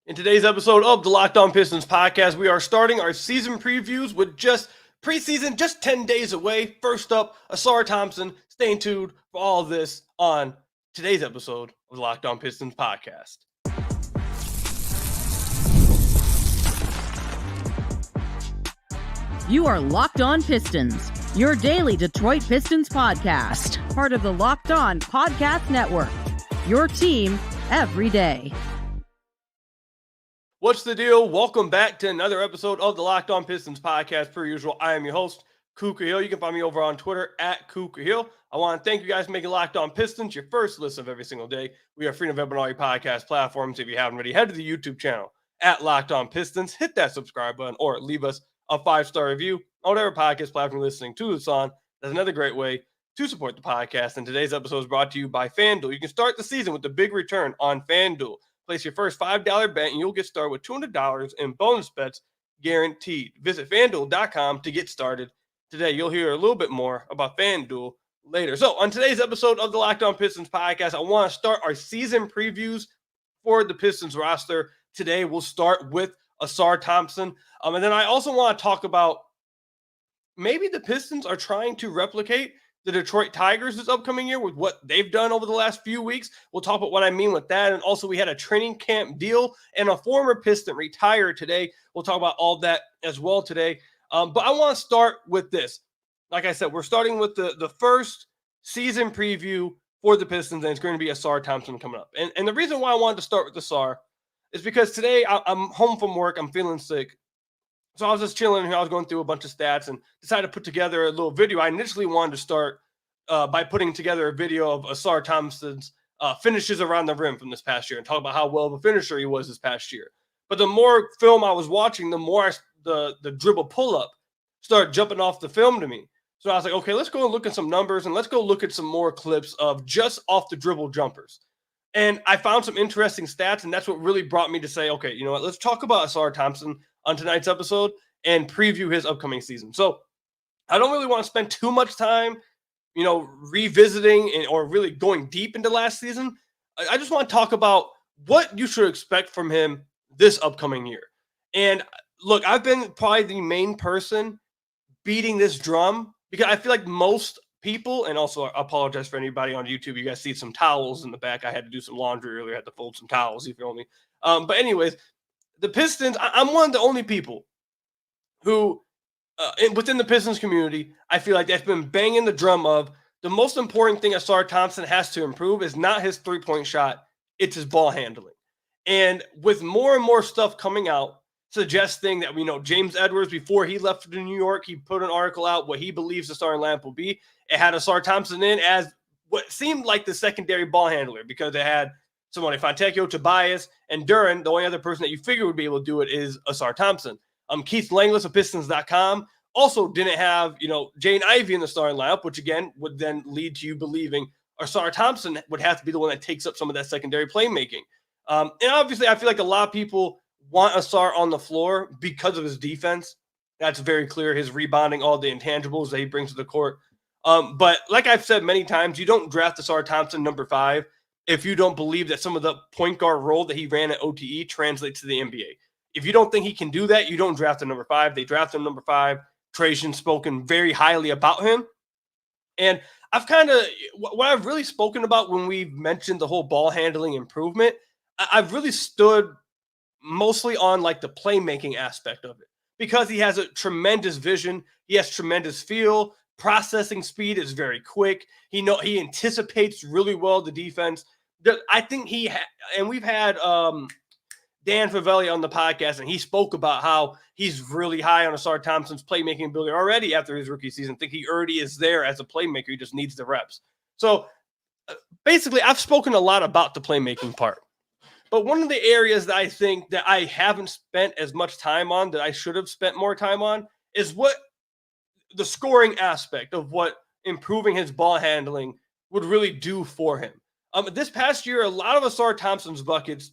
In today's episode of the Locked On Pistons podcast, we are starting our season previews with just preseason, just 10 days away. First up, Ausar Thompson. Stay tuned for all of this on today's episode of the Locked On Pistons podcast. You are Locked On Pistons, your daily Detroit Pistons podcast, part of the Locked On Podcast Network, your team every day. What's the deal? Welcome back to another episode of the Locked On Pistons podcast. Per usual, I am your host, Kuka Hill. You can find me over on Twitter at Kuka Hill. I want to thank you guys for making Locked On Pistons your first listen of every single day. We are free and available on all your podcast platforms. If you haven't already, head to the YouTube channel at Locked On Pistons. Hit that subscribe button or leave us a 5-star review on whatever podcast platform you're listening to this on. That's another great way to support the podcast. And today's episode is brought to you by FanDuel. You can start the season with the big return on FanDuel. Place your first $5 bet and you'll get started with $200 in bonus bets guaranteed. Visit FanDuel.com to get started today. You'll hear a little bit more about FanDuel later. So on today's episode of the Locked On Pistons podcast, I want to start our season previews for the Pistons roster. Today we'll start with Ausar Thompson. And then I also want to talk about maybe the Pistons are trying to replicate the Detroit Tigers this upcoming year with what they've done over the last few weeks. We'll talk about what I mean with that. And also we had a training camp deal and a former Piston retired today. We'll talk about all that as well today. But I want to start with this. Like I said, we're starting with the first season preview for the Pistons, and it's going to be Ausar Thompson coming up. And the reason why I wanted to start with Ausar is because today I'm home from work. I'm feeling sick. So I was just chilling here. I was going through a bunch of stats and decided to put together a little video. I initially wanted to start by putting together a video of Ausar Thompson's finishes around the rim from this past year and talk about how well of a finisher he was this past year. But the more film I was watching, the more the dribble pull-up started jumping off the film to me. So I was like, okay, let's go and look at some numbers and let's go look at some more clips of just off the dribble jumpers. And I found some interesting stats, and that's what really brought me to say, okay, you know what, let's talk about Ausar Thompson on tonight's episode and preview his upcoming season. So I don't really want to spend too much time, revisiting or really going deep into last season. I just want to talk about what you should expect from him this upcoming year. And look, I've been probably the main person beating this drum because I feel like most people, and also I apologize for anybody on YouTube. You guys see some towels in the back. I had to do some laundry earlier. I had to fold some towels, if you only. But anyways, the Pistons, I'm one of the only people who, within the Pistons community, I feel like that's been banging the drum of the most important thing Ausar Thompson has to improve is not his three-point shot, it's his ball handling. And with more and more stuff coming out suggesting that, James Edwards, before he left to New York, he put an article out what he believes the starting lineup will be. It had Ausar Thompson in as what seemed like the secondary ball handler because it had Simone Fontecchio, Tobias, and Duran. The only other person that you figure would be able to do it is Ausar Thompson. Keith Langless of Pistons.com also didn't have, Jane Ivey in the starting lineup, which again would then lead to you believing Ausar Thompson would have to be the one that takes up some of that secondary playmaking. And obviously, I feel like a lot of people want Ausar on the floor because of his defense. That's very clear. His rebounding, all the intangibles that he brings to the court. But like I've said many times, you don't draft Ausar Thompson number 5 if you don't believe that some of the point guard role that he ran at OTE translates to the NBA. If you don't think he can do that, you don't draft him number 5. They draft him number 5. Trajan's spoken very highly about him. And I've what I've really spoken about when we've mentioned the whole ball handling improvement, I've really stood mostly on like the playmaking aspect of it because he has a tremendous vision. He has tremendous feel. Processing speed is very quick. He anticipates really well the defense. I think and we've had Dan Favelli on the podcast, and he spoke about how he's really high on Ausar Thompson's playmaking ability already after his rookie season. I think he already is there as a playmaker. He just needs the reps. So basically, I've spoken a lot about the playmaking part. But one of the areas that I think that I haven't spent as much time on that I should have spent more time on is what the scoring aspect of what improving his ball handling would really do for him. This past year, a lot of Ausar Thompson's buckets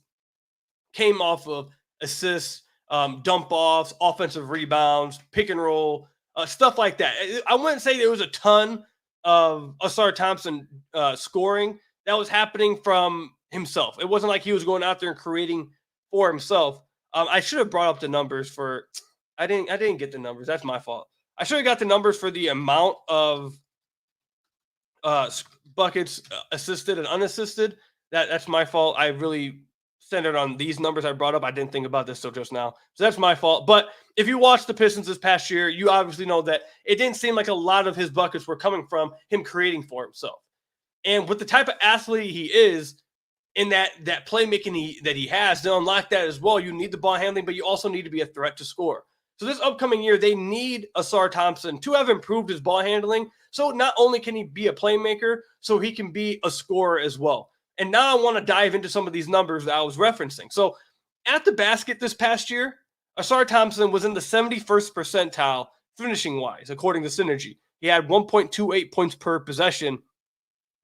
came off of assists, dump offs, offensive rebounds, pick and roll, stuff like that. I wouldn't say there was a ton of Ausar Thompson scoring that was happening from himself. It wasn't like he was going out there and creating for himself. I should have brought up the numbers for. I didn't get the numbers. That's my fault. I should have got the numbers for the amount of buckets assisted and unassisted. That's my fault. I really centered on these numbers I brought up. I didn't think about this till just now. So that's my fault. But if you watched the Pistons this past year, you obviously know that it didn't seem like a lot of his buckets were coming from him creating for himself. And with the type of athlete he is, in that playmaking that he has, to unlock that as well, you need the ball handling, but you also need to be a threat to score. So this upcoming year, they need Ausar Thompson to have improved his ball handling. So not only can he be a playmaker, so he can be a scorer as well. And now I want to dive into some of these numbers that I was referencing. So at the basket this past year, Ausar Thompson was in the 71st percentile finishing-wise, according to Synergy. He had 1.28 points per possession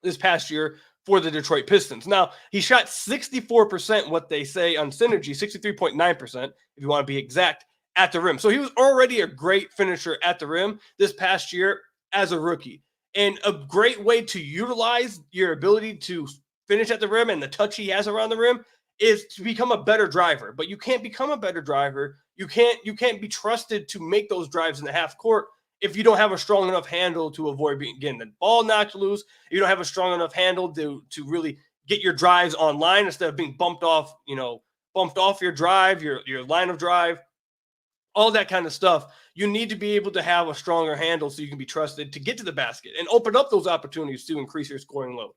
this past year for the Detroit Pistons. Now, he shot 64%, what they say on Synergy, 63.9%, if you want to be exact, at the rim. So he was already a great finisher at the rim this past year as a rookie. And a great way to utilize your ability to finish at the rim and the touch he has around the rim is to become a better driver. But you can't become a better driver. You can't be trusted to make those drives in the half court if you don't have a strong enough handle to avoid getting the ball knocked loose. You don't have a strong enough handle to really get your drives online instead of being bumped off your drive, your line of drive, all that kind of stuff. You need to be able to have a stronger handle so you can be trusted to get to the basket and open up those opportunities to increase your scoring load.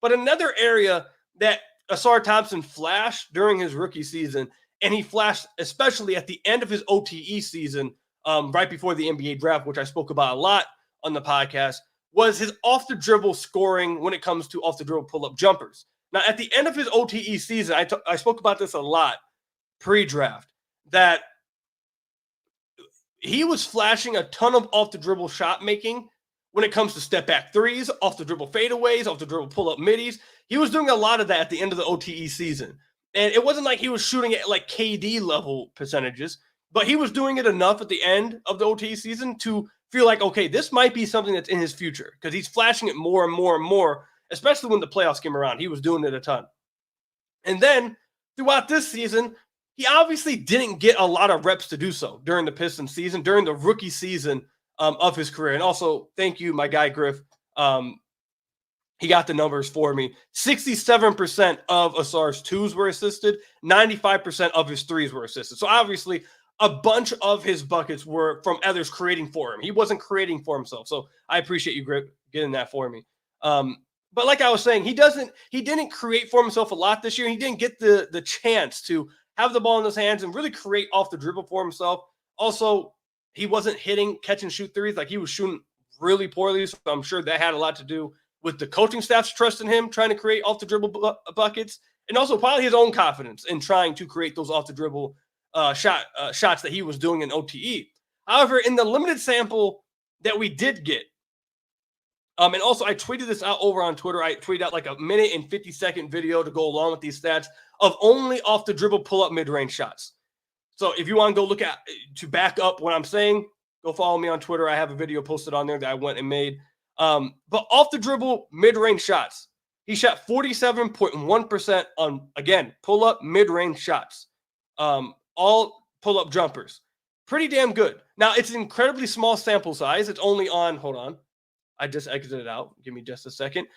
But another area that Ausar Thompson flashed during his rookie season, and he flashed especially at the end of his OTE season, right before the NBA draft, which I spoke about a lot on the podcast, was his off-the-dribble scoring when it comes to off-the-dribble pull-up jumpers. Now, at the end of his OTE season, I spoke about this a lot pre-draft, that he was flashing a ton of off-the-dribble shot making when it comes to step-back threes, off-the-dribble fadeaways, off-the-dribble pull-up middies. He was doing a lot of that at the end of the OTE season. And it wasn't like he was shooting at like KD level percentages, but he was doing it enough at the end of the OTE season to feel like, okay, this might be something that's in his future, because he's flashing it more and more and more, especially when the playoffs came around. He was doing it a ton. And then throughout this season, he obviously didn't get a lot of reps to do so during the Pistons season, during the rookie season of his career. And also, thank you, my guy Griff. He got the numbers for me. 67% of Ausar's twos were assisted. 95% of his threes were assisted. So obviously, a bunch of his buckets were from others creating for him. He wasn't creating for himself. So I appreciate you, Griff, getting that for me. But like I was saying, he didn't create for himself a lot this year. He didn't get the chance to have the ball in his hands and really create off the dribble for himself. Also, he wasn't hitting catch and shoot threes. Like, he was shooting really poorly. So I'm sure that had a lot to do with the coaching staff's trust in him trying to create off the dribble buckets, and also probably his own confidence in trying to create those off the dribble shots that he was doing in OTE. However, in the limited sample that we did get, and also I tweeted this out over on Twitter. I tweeted out like a minute and 50-second video to go along with these stats of only off the dribble pull-up mid-range shots. So if you want to go look at to back up what I'm saying, go follow me on Twitter. I have a video posted on there that I went and made. But off the dribble mid-range shots, he shot 47.1% on, again, pull-up mid-range shots. All pull-up jumpers. Pretty damn good. Now, it's an incredibly small sample size. It's only on, hold on. I just exited it out. Give me just a second.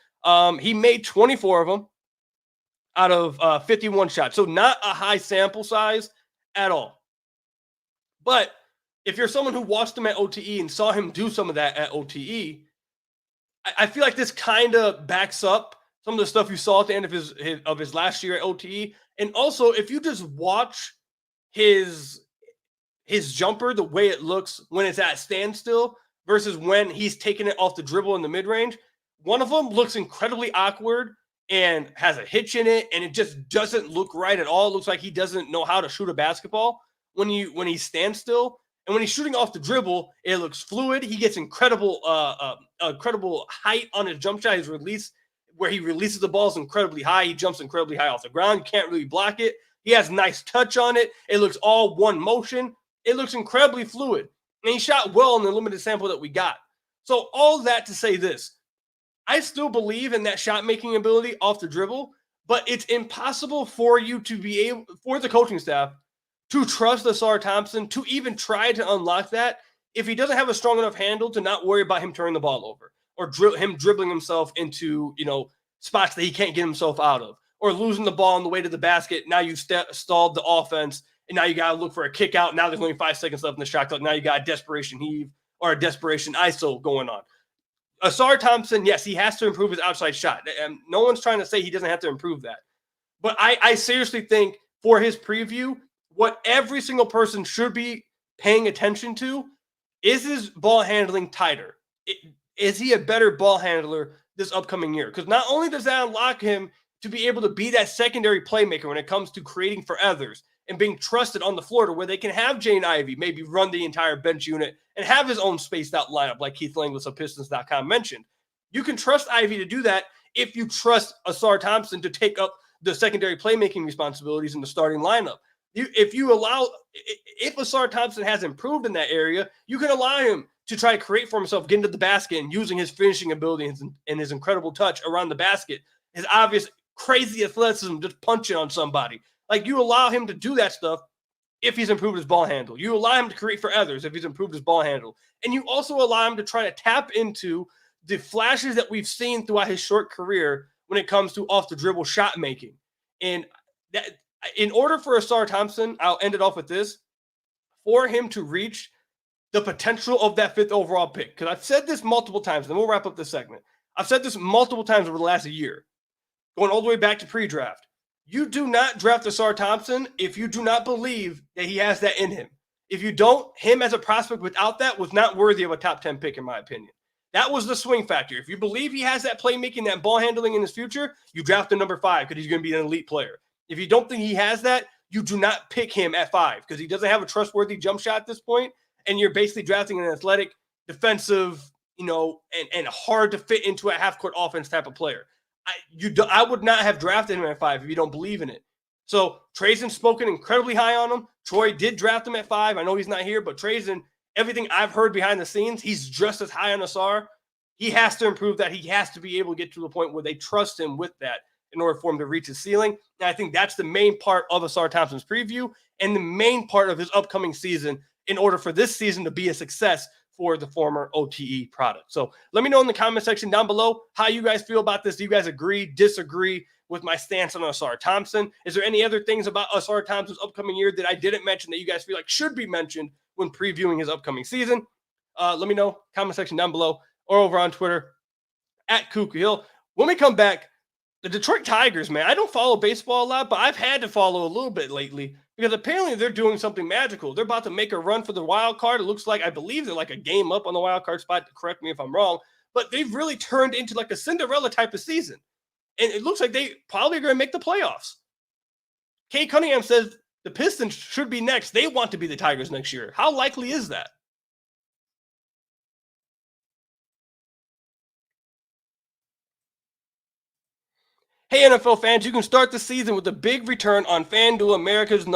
He made 24 of them out of 51 shots. So not a high sample size at all. But if you're someone who watched him at OTE and saw him do some of that at OTE, I feel like this kind of backs up some of the stuff you saw at the end of his last year at OTE. And also, if you just watch his jumper, the way it looks when it's at standstill versus when he's taking it off the dribble in the mid-range, one of them looks incredibly awkward and has a hitch in it, and it just doesn't look right at all. It looks like he doesn't know how to shoot a basketball when he stands still. And when he's shooting off the dribble, it looks fluid. He gets incredible height on his jump shot. His release, where he releases the ball, is incredibly high. He jumps incredibly high off the ground. You can't really block it. He has nice touch on it. It looks all one motion. It looks incredibly fluid. And he shot well in the limited sample that we got. So all that to say this, I still believe in that shot-making ability off the dribble, but it's impossible for you to be able, for the coaching staff to trust Ausar Thompson to even try to unlock that if he doesn't have a strong enough handle to not worry about him turning the ball over or him dribbling himself into, spots that he can't get himself out of, or losing the ball on the way to the basket. Now you've stalled the offense, and now you got to look for a kick out. Now there's only 5 seconds left in the shot clock. Now you got a desperation heave or a desperation ISO going on. Ausar Thompson, yes, he has to improve his outside shot. And no one's trying to say he doesn't have to improve that. But I seriously think for his preview, what every single person should be paying attention to is his ball handling tighter. Is he a better ball handler this upcoming year? Because not only does that unlock him to be able to be that secondary playmaker when it comes to creating for others and being trusted on the floor to where they can have Jane Ivey maybe run the entire bench unit and have his own spaced out lineup like Keith Langlis of Pistons.com mentioned. You can trust Ivey to do that if you trust Ausar Thompson to take up the secondary playmaking responsibilities in the starting lineup. If Ausar Thompson has improved in that area, you can allow him to try to create for himself, getting to the basket and using his finishing ability and his incredible touch around the basket, his obvious crazy athleticism, just punching on somebody. Like, you allow him to do that stuff if he's improved his ball handle. You allow him to create for others if he's improved his ball handle. And you also allow him to try to tap into the flashes that we've seen throughout his short career when it comes to off the dribble shot making. And that, in order for Ausar Thompson, I'll end it off with this, for him to reach the potential of that 5th overall pick, because I've said this multiple times, and we'll wrap up this segment. I've said this multiple times over the last year, going all the way back to pre-draft. You do not draft Ausar Thompson if you do not believe that he has that in him. If you don't, him as a prospect without that was not worthy of a top 10 pick, in my opinion. That was the swing factor. If you believe he has that playmaking, that ball handling in his future, you draft him number 5 because he's going to be an elite player. If you don't think he has that, you do not pick him at 5 because he doesn't have a trustworthy jump shot at this point, and you're basically drafting an athletic, defensive, and hard to fit into a half-court offense type of player. I would not have drafted him at 5 if you don't believe in it. So Trazen's spoken incredibly high on him. Troy did draft him at 5. I know he's not here, but Trazen, everything I've heard behind the scenes, he's just as high on Ausar. He has to improve that. He has to be able to get to the point where they trust him with that in order for him to reach his ceiling. And I think that's the main part of Ausar Thompson's preview and the main part of his upcoming season in order for this season to be a success for the former OTE product. So let me know in the comment section down below how you guys feel about this. Do you guys agree, disagree with my stance on Ausar Thompson? Is there any other things about Ausar Thompson's upcoming year that I didn't mention that you guys feel like should be mentioned when previewing his upcoming season? Let me know, comment section down below or over on Twitter at Kuka Hill. When we come back, the Detroit Tigers, man, I don't follow baseball a lot, but I've had to follow a little bit lately because apparently they're doing something magical. They're about to make a run for the wild card. It looks like, I believe they're like a game up on the wild card spot. Correct me if I'm wrong, but they've really turned into like a Cinderella type of season. And it looks like they probably are going to make the playoffs. Kay Cunningham says the Pistons should be next. They want to be the Tigers next year. How likely is that? Hey, NFL fans, you can start the season with a big return on FanDuel, America's #1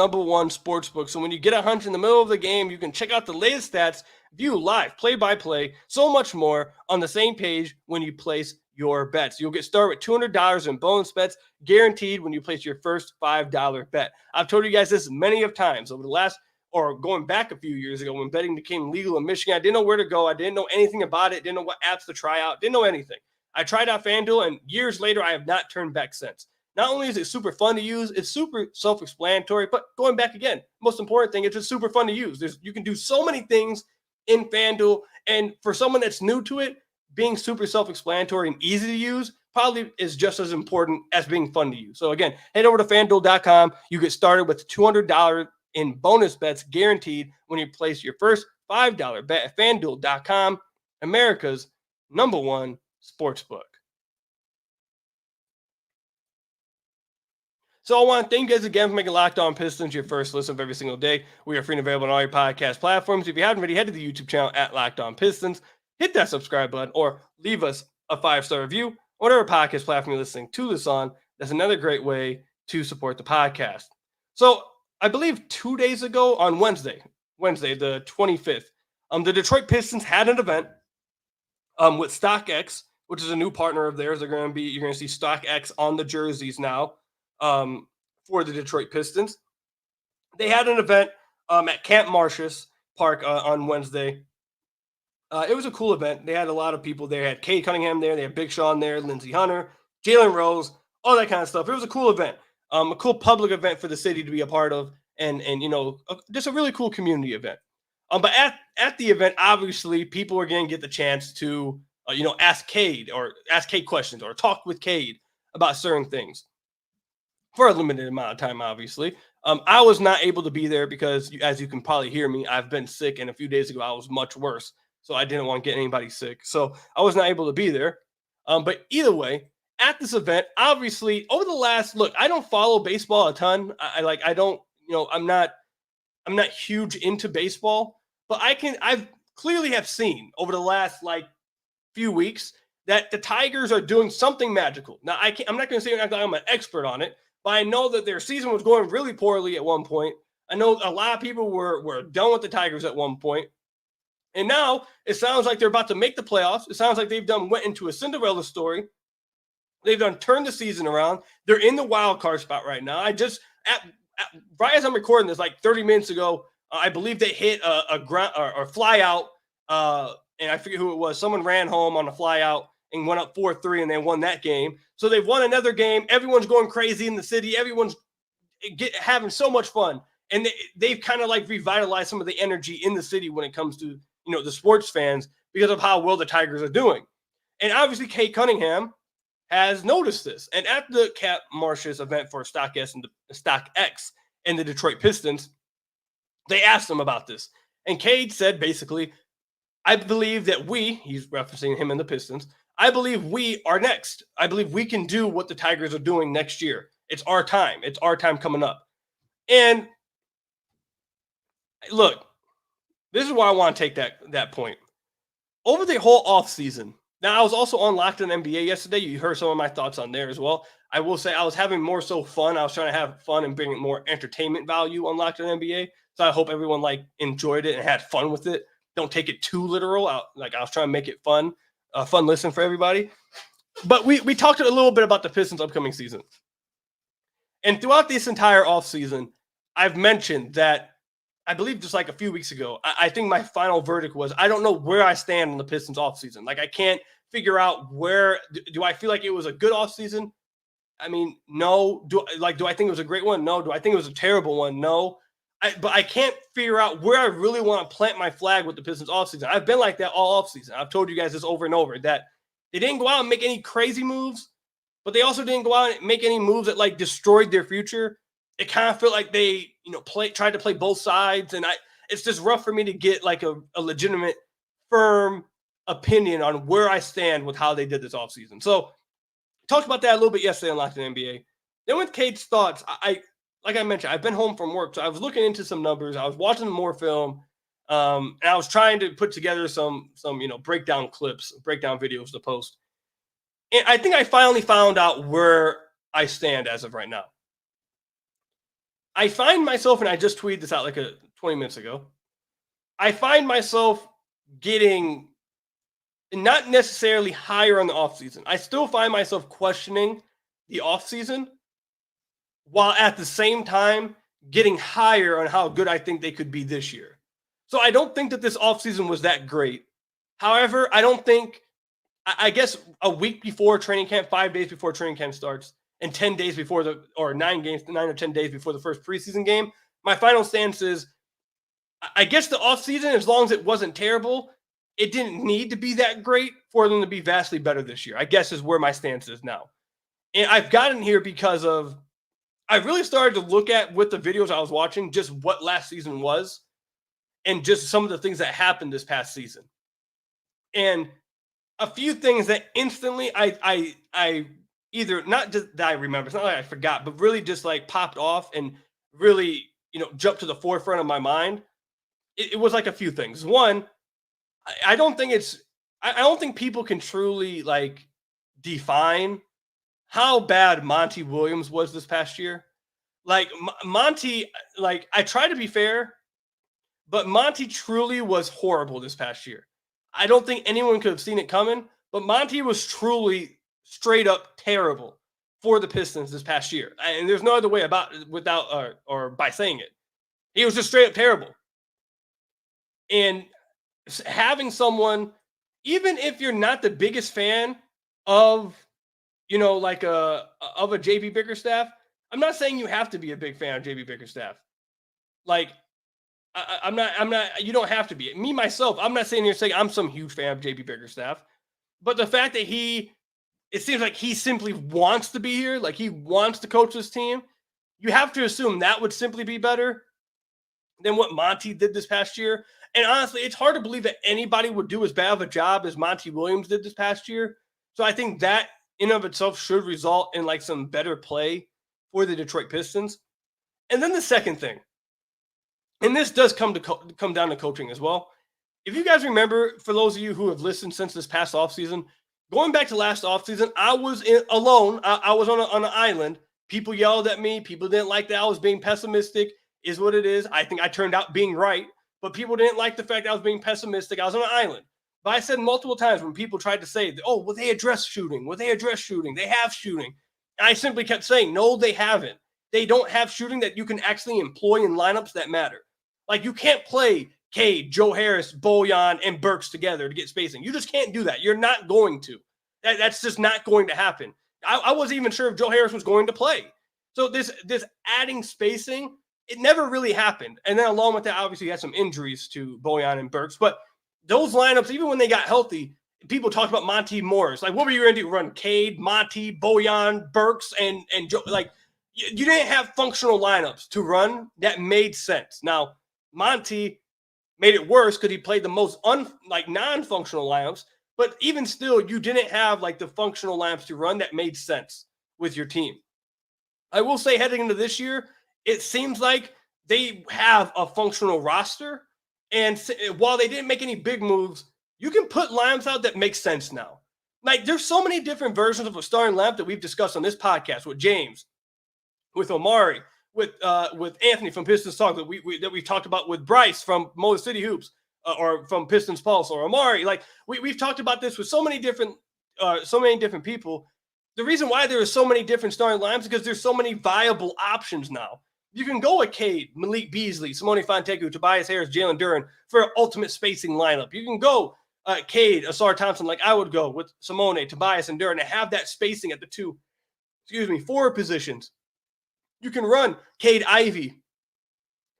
sportsbook. So when you get a hunch in the middle of the game, you can check out the latest stats, view live, play-by-play, so much more on the same page when you place your bets. You'll get started with $200 in bonus bets guaranteed when you place your first $5 bet. I've told you guys this many of times over the last, or going back a few years ago when betting became legal in Michigan. I didn't know where to go. I didn't know anything about it. Didn't know what apps to try out. Didn't know anything. I tried out FanDuel, and years later, I have not turned back since. Not only is it super fun to use, it's super self-explanatory, but going back again, most important thing, it's just super fun to use. You can do so many things in FanDuel, and for someone that's new to it, being super self-explanatory and easy to use probably is just as important as being fun to use. So again, head over to FanDuel.com. You get started with $200 in bonus bets guaranteed when you place your first $5 bet at FanDuel.com, America's #1 sportsbook. So I want to thank you guys again for making Locked On Pistons your first listen of every single day. We are free and available on all your podcast platforms. If you haven't already, head to the YouTube channel at Locked On Pistons. Hit that subscribe button or leave us a 5-star review. Whatever podcast platform you're listening to this on, that's another great way to support the podcast. So I believe 2 days ago on Wednesday the 25th, the Detroit Pistons had an event with StockX which is a new partner of theirs. You're going to see StockX on the jerseys now for the Detroit Pistons. They had an event at Camp Martius Park on Wednesday. It was a cool event. They had a lot of people there. They had Cade Cunningham there. They had Big Sean there, Lindsey Hunter, Jalen Rose, all that kind of stuff. It was a cool event, a cool public event for the city to be a part of, and just a really cool community event. But at the event, obviously, people are going to get the chance to ask Cade questions or talk with Cade about certain things for a limited amount of time, obviously. I was not able to be there because, as you can probably hear me, I've been sick, and a few days ago I was much worse. So I didn't want to get anybody sick. So I was not able to be there. But either way, at this event, obviously, over the last look, I don't follow baseball a ton. I'm not huge into baseball, but I've clearly have seen over the last few weeks that the Tigers are doing something magical. Now I'm not going to say I'm an expert on it, but I know that their season was going really poorly at one point. I know a lot of people were done with the Tigers at one point. And now it sounds like they're about to make the playoffs. It sounds like went into a Cinderella story. They've turned the season around. They're in the wild card spot right now. Right as I'm recording this, 30 minutes ago, I believe they hit a ground or fly out, and I forget who it was. Someone ran home on a fly out and went up 4-3, and they won that game. So they've won another game. Everyone's going crazy in the city. Everyone's having so much fun, and they've kind of revitalized some of the energy in the city when it comes to the sports fans because of how well the Tigers are doing. And obviously, Cade Cunningham has noticed this. And at the Camp Martius event for StockX and the Detroit Pistons, they asked him about this. And Cade said, basically, I believe that he's referencing him and the Pistons, I believe we are next. I believe we can do what the Tigers are doing next year. It's our time. It's our time coming up. And look, this is why I want to take that point. Over the whole offseason, now I was also on Locked On NBA yesterday. You heard some of my thoughts on there as well. I will say I was having more so fun. I was trying to have fun and bring more entertainment value on Locked On NBA. So I hope everyone enjoyed it and had fun with it. Don't take it too literal. I was trying to make it fun, fun listen for everybody. But we talked a little bit about the Pistons' upcoming season. And throughout this entire offseason, I've mentioned that I believe just a few weeks ago, I think my final verdict was I don't know where I stand on the Pistons offseason. I can't figure out where do I feel like it was a good offseason? I mean, no. Do I think it was a great one? No. Do I think it was a terrible one? No. But I can't figure out where I really want to plant my flag with the Pistons offseason. I've been like that all offseason. I've told you guys this over and over that they didn't go out and make any crazy moves, but they also didn't go out and make any moves that destroyed their future. It kind of felt like they, tried to play both sides. And it's just rough for me to get a legitimate, firm opinion on where I stand with how they did this offseason. So talked about that a little bit yesterday on Locked On NBA. Then with Cade's thoughts, like I mentioned, I've been home from work. So I was looking into some numbers. I was watching more film. And I was trying to put together some breakdown clips, breakdown videos to post. And I think I finally found out where I stand as of right now. I find myself, and I just tweeted this out 20 minutes ago, I find myself getting not necessarily higher on the offseason. I still find myself questioning the offseason while at the same time getting higher on how good I think they could be this year. So I don't think that this offseason was that great. However, I guess a week before training camp, 5 days before training camp starts, and 10 days before 9 or 10 days before the first preseason game, my final stance is, I guess the offseason, as long as it wasn't terrible, it didn't need to be that great for them to be vastly better this year, I guess is where my stance is now. And I've gotten here because I really started to look at, with the videos I was watching, just what last season was and just some of the things that happened this past season. And a few things that instantly I either, not just that I remember, it's not like I forgot, but really just popped off and really, jumped to the forefront of my mind. It was a few things. One, I don't think people can truly define how bad Monty Williams was this past year. Monty, I try to be fair, but Monty truly was horrible this past year. I don't think anyone could have seen it coming, but Monty was truly straight up terrible for the Pistons this past year. And there's no other way about it without or by saying it. He was just straight up terrible. And having someone, even if you're not the biggest fan of, like of a JB Bickerstaff, I'm not saying you have to be a big fan of JB Bickerstaff. Like, I'm not, you don't have to be. Me, myself, I'm not sitting here saying I'm some huge fan of JB Bickerstaff. But the fact that it seems like he simply wants to be here, like he wants to coach this team, you have to assume that would simply be better than what Monty did this past year. And honestly, it's hard to believe that anybody would do as bad of a job as Monty Williams did this past year. So I think that in of itself should result in like some better play for the Detroit Pistons. And then the second thing, and this does come down to coaching as well. If you guys remember, for those of you who have listened since this past offseason, going back to last offseason, I was alone. I was on an island. People yelled at me. People didn't like that I was being pessimistic, is what it is. I think I turned out being right, but people didn't like the fact that I was being pessimistic. I was on an island. But I said multiple times when people tried to say, oh, well, they address shooting. Well, they address shooting. They have shooting. And I simply kept saying, no, they haven't. They don't have shooting that you can actually employ in lineups that matter. Like, you can't play Cade, Joe Harris, Bojan, and Burks together to get spacing. You just can't do that. You're not going to. That's just not going to happen. I wasn't even sure if Joe Harris was going to play. So this adding spacing, it never really happened. And then along with that, obviously, you had some injuries to Bojan and Burks. But those lineups, even when they got healthy, people talked about Monty Morris. Like, what were you going to do? Run Cade, Monty, Bojan, Burks, and Joe? Like, you didn't have functional lineups to run that made sense. Now, Monty made it worse because he played the most non-functional lineups. But even still, you didn't have like the functional lineups to run that made sense with your team. I will say heading into this year, it seems like they have a functional roster. And while they didn't make any big moves, you can put lineups out that make sense now. Like, there's so many different versions of a starting lineup that we've discussed on this podcast with James, with Omari, with Anthony from Pistons Talk that we've talked about with Bryce from Motor City Hoops or from Pistons Pulse or Omari. Like, we've talked about this with so many different people. The reason why there are so many different starting lineups is because there's so many viable options now. You can go with Cade, Malik Beasley, Simone Fontecchio, Tobias Harris, Jalen Duren for an ultimate spacing lineup. You can go Cade, Ausar Thompson, like I would go with Simone, Tobias, and Duren to have that spacing at the forward positions. You can run Cade Ivey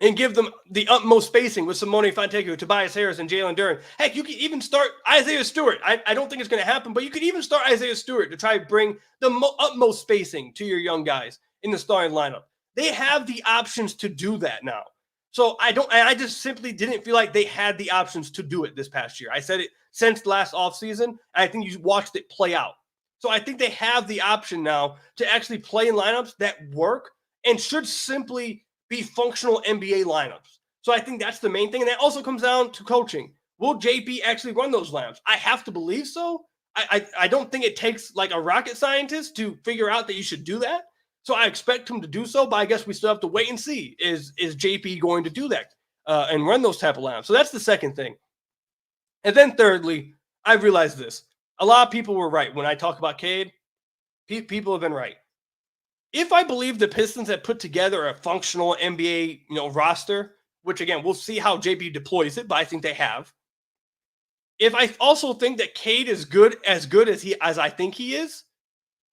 and give them the utmost spacing with Simone Fontecchio, Tobias Harris, and Jalen Duren. Heck, you could even start Isaiah Stewart. I don't think it's going to happen, but you could even start Isaiah Stewart to try to bring the utmost spacing to your young guys in the starting lineup. They have the options to do that now. So I just simply didn't feel like they had the options to do it this past year. I said it since last offseason, and I think you watched it play out. So I think they have the option now to actually play in lineups that work and should simply be functional NBA lineups. So I think that's the main thing. And that also comes down to coaching. Will JP actually run those lineups? I have to believe so. I don't think it takes like a rocket scientist to figure out that you should do that. So I expect him to do so, but I guess we still have to wait and see. Is JP going to do that and run those type of lineups? So that's the second thing. And then thirdly, I realized this. A lot of people were right when I talk about Cade. People have been right. If I believe the Pistons have put together a functional NBA, roster, which again, we'll see how JP deploys it, but I think they have. If I also think that Cade is good as I think he is,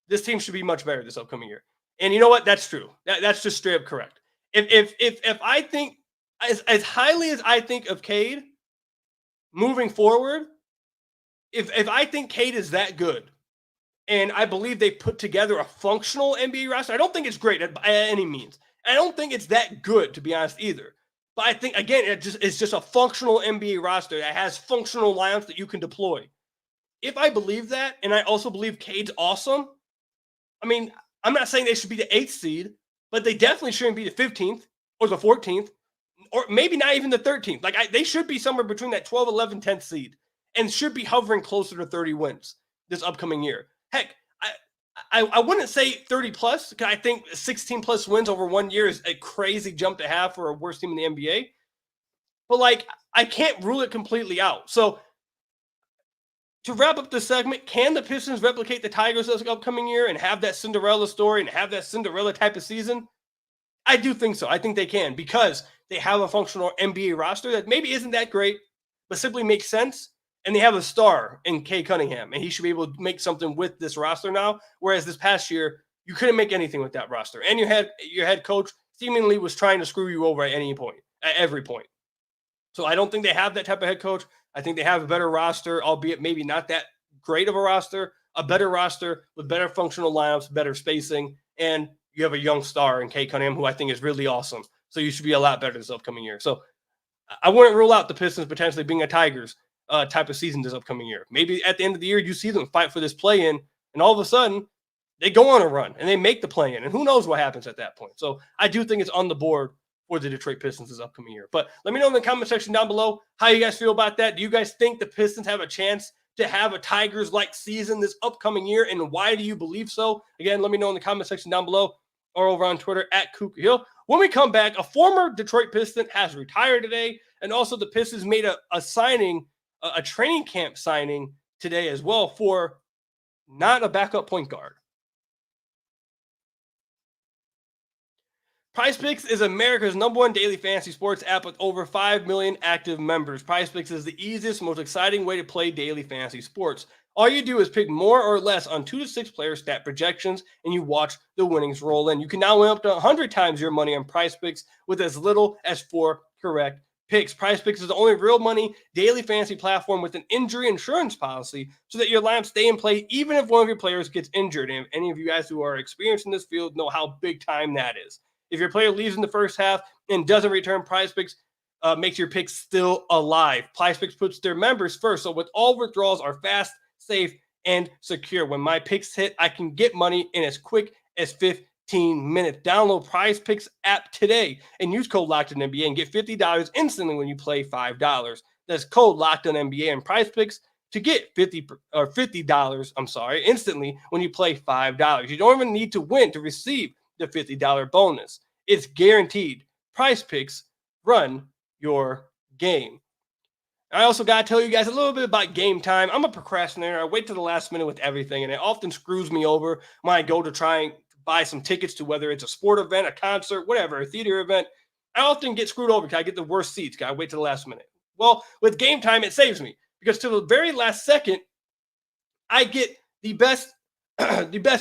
this team should be much better this upcoming year. And you know what? That's true. That's just straight up correct. If I think as highly as I think of Cade moving forward, if I think Cade is that good, and I believe they put together a functional NBA roster, I don't think it's great by any means. I don't think it's that good, to be honest, either. But I think, again, it's just a functional NBA roster that has functional lineups that you can deploy. If I believe that, and I also believe Cade's awesome, I mean, I'm not saying they should be the 8th seed, but they definitely shouldn't be the 15th or the 14th, or maybe not even the 13th. Like, they should be somewhere between that 12, 11, 10th seed and should be hovering closer to 30 wins this upcoming year. Heck, I wouldn't say 30 plus, because I think 16 plus wins over 1 year is a crazy jump to have for a worst team in the NBA. But, like, I can't rule it completely out. So to wrap up this segment, can the Pistons replicate the Tigers this upcoming year and have that Cinderella story and have that Cinderella type of season? I do think so. I think they can because they have a functional NBA roster that maybe isn't that great, but simply makes sense. And they have a star in Kay Cunningham, and he should be able to make something with this roster now. Whereas this past year, you couldn't make anything with that roster. And your head coach seemingly was trying to screw you over at every point. So I don't think they have that type of head coach. I think they have a better roster, albeit maybe not that great of a roster, a better roster with better functional lineups, better spacing, and you have a young star in Kay Cunningham, who I think is really awesome. So you should be a lot better this upcoming year. So I wouldn't rule out the Pistons potentially being a Tigers type of season this upcoming year. Maybe at the end of the year, you see them fight for this play-in, and all of a sudden, they go on a run, and they make the play-in, and who knows what happens at that point. So I do think it's on the board for the Detroit Pistons this upcoming year. But let me know in the comment section down below how you guys feel about that. Do you guys think the Pistons have a chance to have a Tigers-like season this upcoming year, and why do you believe so? Again, let me know in the comment section down below or over on Twitter at Kuka Hill. When we come back, a former Detroit Piston has retired today, and also the Pistons made a signing, a training camp signing today as well for not a backup point guard. PrizePicks is America's #1 daily fantasy sports app with over 5 million active members. PrizePicks is the easiest, most exciting way to play daily fantasy sports. All you do is pick more or less on 2 to 6 player stat projections, and you watch the winnings roll in. You can now win up to 100 times your money on PrizePicks with as little as 4 correct picks. PrizePicks is the only real money daily fantasy platform with an injury insurance policy so that your lineups stay in play even if one of your players gets injured. And if any of you guys who are experienced in this field know how big time that is. If your player leaves in the first half and doesn't return, PrizePicks makes your picks still alive. PrizePicks puts their members first, so with all withdrawals are fast, safe, and secure. When my picks hit, I can get money in as quick as 15 minutes. Download PrizePicks app today and use code LOCKEDONNBA and get $50 instantly when you play $5. That's code LOCKEDONNBA and PrizePicks to get $50 instantly when you play $5. You don't even need to win to receive the $50 bonus. It's guaranteed. PrizePicks, run your game. I also got to tell you guys a little bit about game time. I'm a procrastinator. I wait to the last minute with everything, and it often screws me over when I go to try and buy some tickets to whether it's a sport event, a concert, whatever, a theater event. I often get screwed over because I get the worst seats because I wait to the last minute. Well, with game time, it saves me because to the very last second, I get the best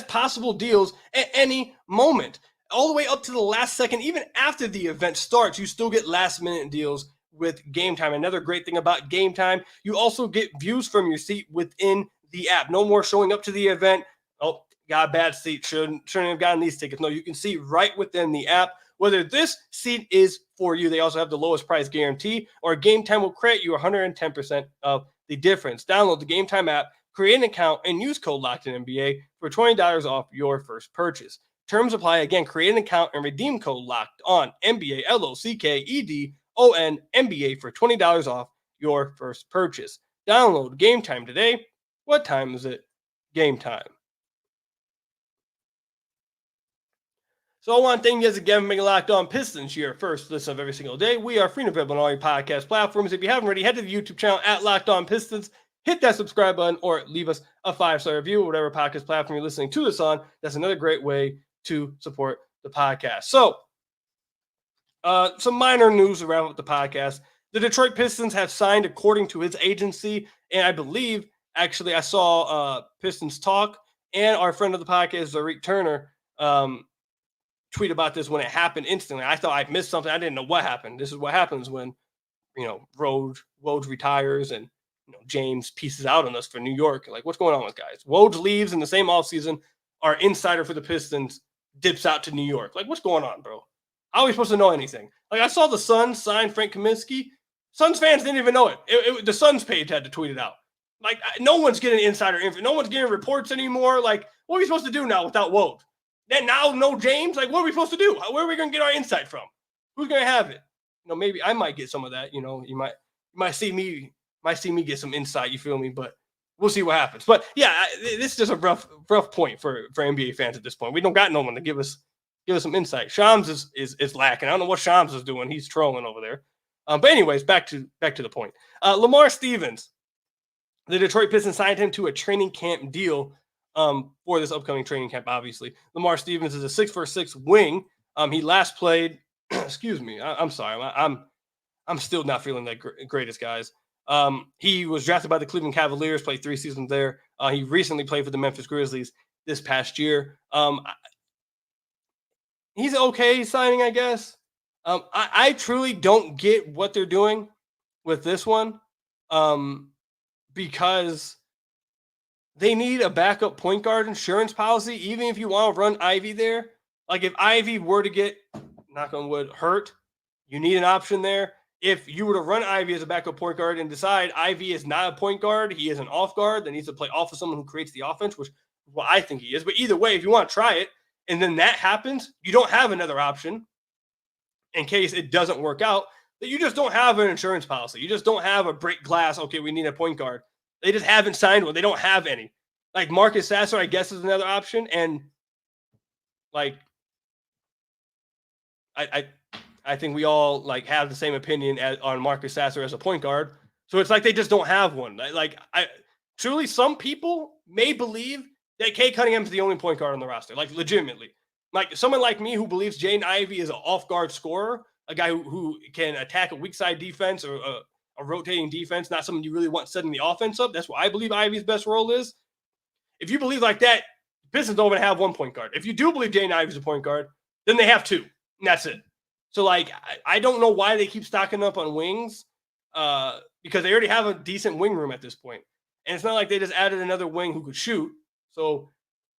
possible deals at any moment. All the way up to the last second, even after the event starts, you still get last minute deals with Game Time. Another great thing about Game Time, you also get views from your seat within the app. No more showing up to the event. Oh, got a bad seat. Shouldn't have gotten these tickets. No, you can see right within the app whether this seat is for you. They also have the lowest price guarantee, or Game Time will credit you 110% of the difference. Download the Game Time app, create an account, and use code LOCKEDONNBA for $20 off your first purchase. Terms apply. Again, create an account and redeem code LOCKEDONNBA, LOCKEDONNBA for $20 off your first purchase. Download Game Time today. What time is it? Game time. So I want to thank you guys again for making Locked On Pistons your first listen of every single day. We are free and available on all your podcast platforms. If you haven't already, head to the YouTube channel at Locked On Pistons. Hit that subscribe button or leave us a 5-star review or whatever podcast platform you're listening to this on. That's another great way to support the podcast. So, some minor news to wrap up the podcast. The Detroit Pistons have signed according to his agency, and I believe, actually, I saw Pistons Talk and our friend of the podcast, Derrick Turner, tweet about this when it happened instantly. I thought I'd missed something. I didn't know what happened. This is what happens when, Woj retires and James pieces out on us for New York. Like, what's going on with guys? Woj leaves in the same offseason. Our insider for the Pistons dips out to New York. Like, what's going on, bro? How are we supposed to know anything? Like, I saw the Suns sign Frank Kaminsky. Suns fans didn't even know it. The Suns page had to tweet it out. Like, no one's getting insider info. No one's getting reports anymore. Like, what are we supposed to do now without Woj? Then now no James? Like, what are we supposed to do? Where are we going to get our insight from? Who's going to have it? Maybe I might get some of that. You might see me get some insight. You feel me? But we'll see what happens. But yeah, this is just a rough point for NBA fans at this point. We don't got no one to give us some insight. Shams is lacking. I don't know what Shams is doing. He's trolling over there. But anyways, back to the point. Lamar Stevens the Detroit Pistons signed him to a training camp deal for this upcoming training camp, obviously. Lamar Stevens is a 6'6" wing. He last played, excuse me, I'm sorry. I'm still not feeling that greatest, guys. He was drafted by the Cleveland Cavaliers, played 3 seasons there. He recently played for the Memphis Grizzlies this past year. He's okay signing, I guess. I truly don't get what they're doing with this one because they need a backup point guard insurance policy, even if you want to run Ivy there. Like if Ivy were to get, knock on wood, hurt, you need an option there. If you were to run Ivy as a backup point guard and decide Ivy is not a point guard, he is an off guard that needs to play off of someone who creates the offense, which is what I think he is. But either way, if you want to try it and then that happens, you don't have another option in case it doesn't work out, that you just don't have an insurance policy. You just don't have a break glass, okay, we need a point guard. They just haven't signed one. They don't have any. Like Marcus Sasser, I guess, is another option. And like, I think we all like have the same opinion on Marcus Sasser as a point guard. So it's like they just don't have one. Like truly, some people may believe that Cade Cunningham is the only point guard on the roster. Like legitimately, like someone like me who believes Jaden Ivey is an off guard scorer, a guy who can attack a weak side defense or a rotating defense, not someone you really want setting the offense up. That's what I believe Ivey's best role is. If you believe like that, Pistons don't even have one point guard. If you do believe Jaden Ivey's a point guard, then they have 2, and that's it. So, like, I don't know why they keep stocking up on wings because they already have a decent wing room at this point. And it's not like they just added another wing who could shoot. So,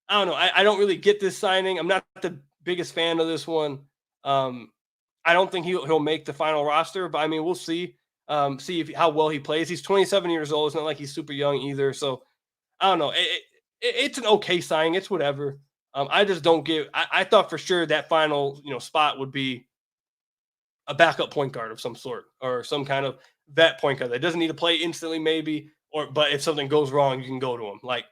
I don't know. I don't really get this signing. I'm not the biggest fan of this one. I don't think he'll make the final roster, but, I mean, we'll see. See how well he plays. He's 27 years old. It's not like he's super young either. So, I don't know. It's an okay signing. It's whatever. I just don't give – I thought for sure that final spot would be a backup point guard of some sort or some kind of vet point guard that doesn't need to play instantly maybe, but if something goes wrong, you can go to him. Like,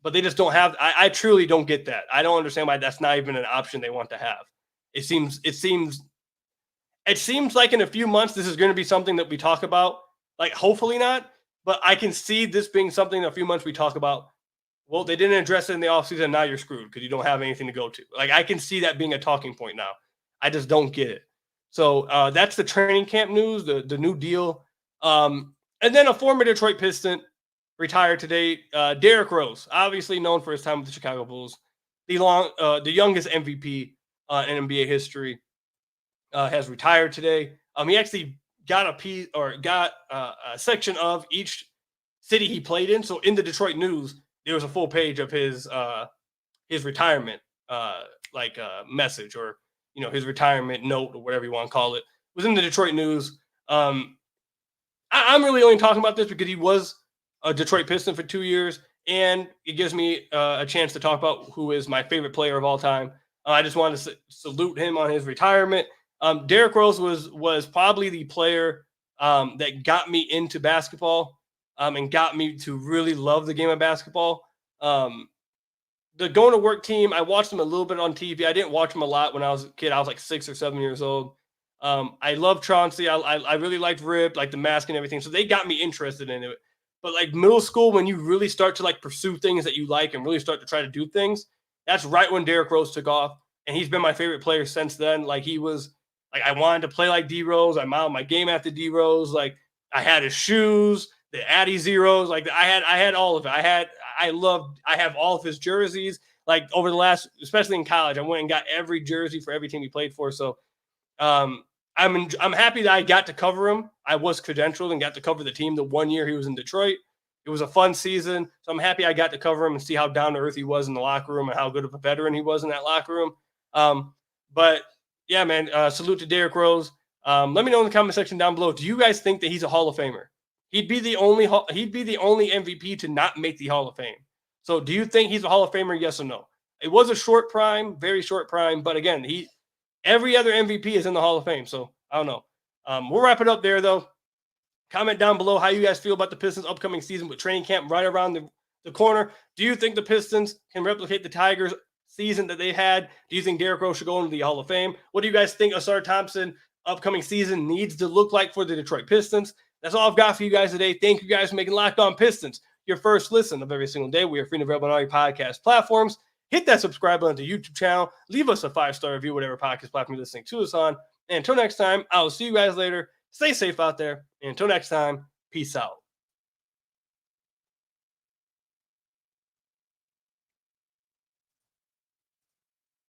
but they just don't have, I truly don't get that. I don't understand why that's not even an option they want to have. It seems like in a few months, this is going to be something that we talk about, like hopefully not, but I can see this being something in a few months we talk about. Well, they didn't address it in the offseason. Now you're screwed because you don't have anything to go to. Like I can see that being a talking point now. I just don't get it. So that's the training camp news, the new deal. And then a former Detroit Piston retired today, Derrick Rose, obviously known for his time with the Chicago Bulls, the youngest MVP in NBA history, has retired today. He actually got a section of each city he played in. So in the Detroit News, there was a full page of his retirement message or his retirement note or whatever you want to call it. It was in the Detroit News. I'm really only talking about this because he was a Detroit Piston for 2 years, and it gives me a chance to talk about who is my favorite player of all time. I just wanted to salute him on his retirement. Derrick Rose was probably the player that got me into basketball and got me to really love the game of basketball. The going to work team, I watched them a little bit on TV. I didn't watch them a lot when I was a kid. I was like 6 or 7 years old. I love Chauncey. I really liked Rip, like the mask and everything. So they got me interested in it. But like middle school, when you really start to like pursue things that you like and really start to try to do things, that's right when Derrick Rose took off. And he's been my favorite player since then. Like he was like, I wanted to play like D Rose. I modeled my game after D Rose. Like I had his shoes, the Addy Zeros. Like I had all of it. I have all of his jerseys. Like over the last, especially in college, I went and got every jersey for every team he played for. So I'm happy that I got to cover him. I was credentialed and got to cover the team the 1 year he was in Detroit. It was a fun season. So I'm happy I got to cover him and see how down to earth he was in the locker room and how good of a veteran he was in that locker room. But yeah, man, salute to Derrick Rose. Let me know in the comment section down below. Do you guys think that he's a Hall of Famer? He'd be the only MVP to not make the Hall of Fame. So do you think he's a Hall of Famer? Yes or no? It was a short prime, very short prime. But again, every other MVP is in the Hall of Fame. So I don't know. We'll wrap it up there, though. Comment down below how you guys feel about the Pistons' upcoming season with training camp right around the corner. Do you think the Pistons can replicate the Tigers' season that they had? Do you think Derrick Rose should go into the Hall of Fame? What do you guys think Ausar Thompson upcoming season needs to look like for the Detroit Pistons? That's all I've got for you guys today. Thank you guys for making Locked On Pistons your first listen of every single day. We are free and available on all your podcast platforms. Hit that subscribe button to the YouTube channel. Leave us a 5-star review, whatever podcast platform you're listening to us on. And until next time, I will see you guys later. Stay safe out there. And until next time, peace out.